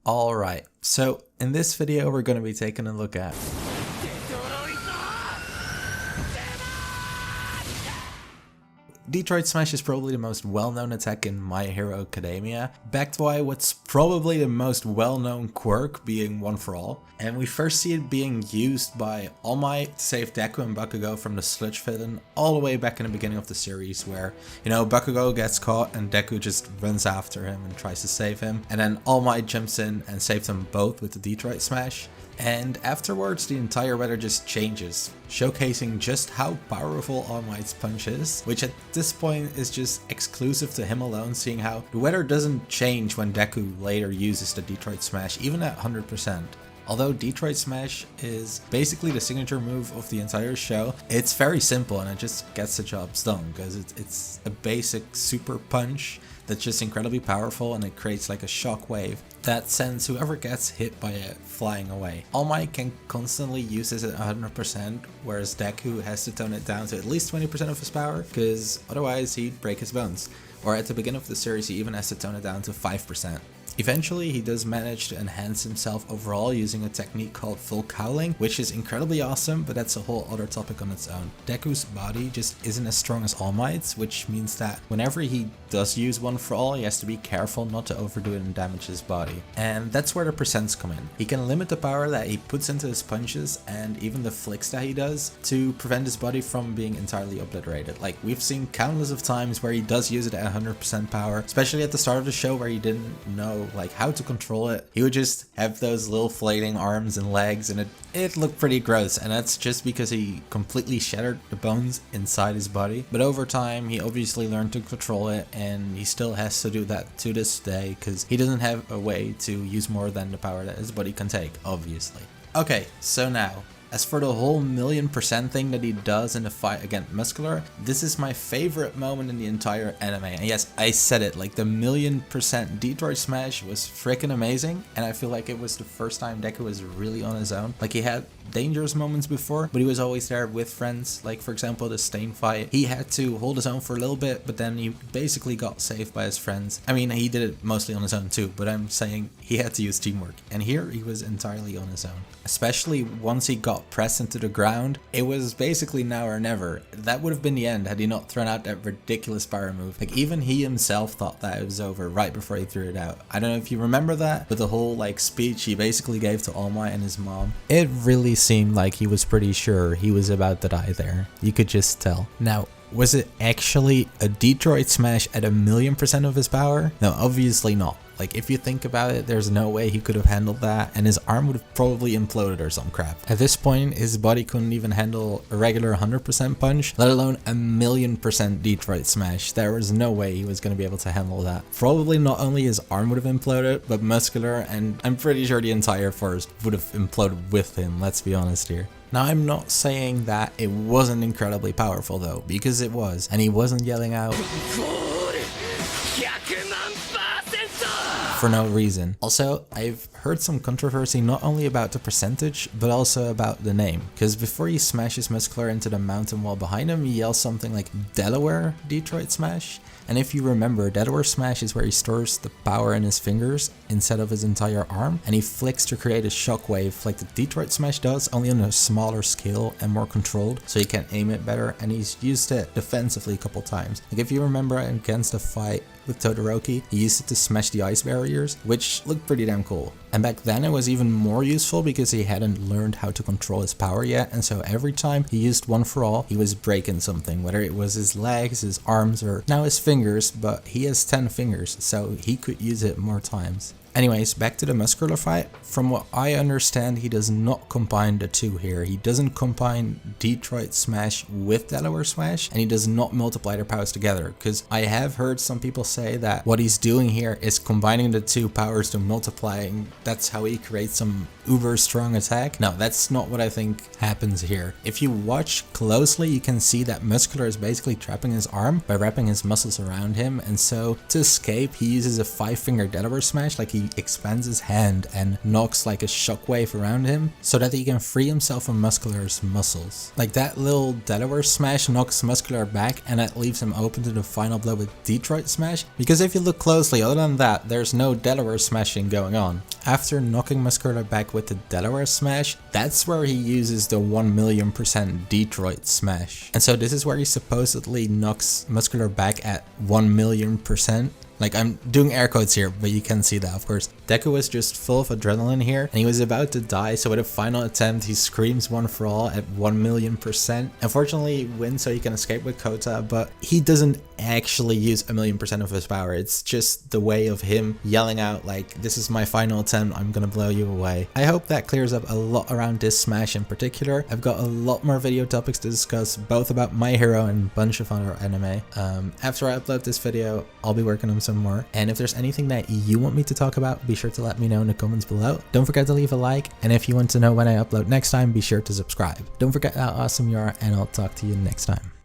Alright, so in this video we're going to be taking a look at Detroit Smash is probably the most well-known attack in My Hero Academia, backed by what's probably the most well-known quirk being One for All. And we first see it being used by All Might to save Deku and Bakugo from the sludge villain all the way back in the beginning of the series where, Bakugo gets caught and Deku just runs after him and tries to save him. And then All Might jumps in and saves them both with the Detroit Smash. And afterwards the entire weather just changes, showcasing just how powerful All Might's punch is, which at this point is just exclusive to him alone, seeing how the weather doesn't change when Deku later uses the Detroit Smash, even at 100%. Although Detroit Smash is basically the signature move of the entire show, it's very simple and it just gets the job done because it's a basic super punch that's just incredibly powerful, and it creates like a shock wave that sends whoever gets hit by it flying away. All Might can constantly use this at 100%, whereas Deku has to tone it down to at least 20% of his power, because otherwise he'd break his bones. Or at the beginning of the series he even has to tone it down to 5%. Eventually he does manage to enhance himself overall using a technique called full cowling, which is incredibly awesome, but that's a whole other topic on its own. Deku's body just isn't as strong as All Might's, which means that whenever he does use One for All, he has to be careful not to overdo it and damage his body. And that's where the percents come in. He can limit the power that he puts into his punches and even the flicks that he does to prevent his body from being entirely obliterated. Like, we've seen countless of times where he does use it at 100% power, especially at the start of the show where he didn't know like how to control it. He would just have those little flating arms and legs, and it looked pretty gross, and that's just because he completely shattered the bones inside his body. But over time he obviously learned to control it, and he still has to do that to this day because he doesn't have a way to use more than the power that his body can take, obviously. Okay, so now as for the whole 1,000,000% thing that he does in the fight against Muscular, this is my favorite moment in the entire anime. And yes, I said it, like the 1,000,000% Detroit Smash was freaking amazing, and I feel like it was the first time Deku was really on his own. Like, he had dangerous moments before, but he was always there with friends. Like, for example, the Stain fight, he had to hold his own for a little bit, but then he basically got saved by his friends. I mean, he did it mostly on his own too, but I'm saying he had to use teamwork, and here he was entirely on his own. Especially once he got pressed into the ground, it was basically now or never. That would have been the end had he not thrown out that ridiculous power move. Like, even he himself thought that it was over right before he threw it out. I don't know if you remember that, but the whole like speech he basically gave to All Might and his mom, it really seemed like he was pretty sure he was about to die there. You could just tell. Now, was it actually a Detroit Smash at 1,000,000% of his power? No, obviously not. Like, if you think about it, there's no way he could have handled that, and his arm would have probably imploded or some crap. At this point, his body couldn't even handle a regular 100% punch, let alone 1,000,000% Detroit Smash. There was no way he was going to be able to handle that. Probably not only his arm would have imploded, but Muscular, and I'm pretty sure the entire forest would have imploded with him, let's be honest here. Now, I'm not saying that it wasn't incredibly powerful though, because it was, and he wasn't yelling out for no reason. Also, I've heard some controversy not only about the percentage, but also about the name. Because before he smashes Muscular into the mountain wall behind him, he yells something like Delaware Detroit Smash. And if you remember, Delaware Smash is where he stores the power in his fingers instead of his entire arm, and he flicks to create a shockwave like the Detroit Smash does, only on a smaller scale and more controlled, so he can aim it better, and he's used it defensively a couple times. Like, if you remember against the fight with Todoroki, he used it to smash the ice barriers, which looked pretty damn cool. And back then it was even more useful because he hadn't learned how to control his power yet, and so every time he used One for All, he was breaking something, whether it was his legs, his arms, or now his fingers, but he has 10 fingers, so he could use it more times. Anyways, back to the Muscular fight. From what I understand, he does not combine the two here. He doesn't combine Detroit Smash with Delaware Smash, and he does not multiply their powers together, because I have heard some people say that what he's doing here is combining the two powers to multiply, and that's how he creates some uber strong attack. No, that's not what I think happens here. If you watch closely, you can see that Muscular is basically trapping his arm by wrapping his muscles around him, and so to escape, he uses a 5-finger Delaware Smash like he he expands his hand and knocks like a shockwave around him so that he can free himself from Muscular's muscles. Like that little Delaware smash knocks Muscular back and that leaves him open to the final blow with Detroit smash, because if you look closely, other than that, there's no Delaware smashing going on. After knocking Muscular back with the Delaware smash, that's where he uses the 1,000,000% Detroit smash. And so this is where he supposedly knocks Muscular back at 1,000,000%. Like, I'm doing air quotes here, but you can see that, of course. Deku was just full of adrenaline here, and he was about to die, so with a final attempt, he screams one for all at 1,000,000%. Unfortunately, he wins so he can escape with Kota, but he doesn't actually use 1,000,000% of his power. It's just the way of him yelling out, like, this is my final attempt, I'm gonna blow you away. I hope that clears up a lot around this smash in particular. I've got a lot more video topics to discuss, both about My Hero and a bunch of other anime. After I upload this video, I'll be working on some more, and if there's anything that you want me to talk about, be sure to let me know in the comments below. Don't forget to leave a like, and if you want to know when I upload next time, be sure to subscribe. Don't forget how awesome you are, and I'll talk to you next time.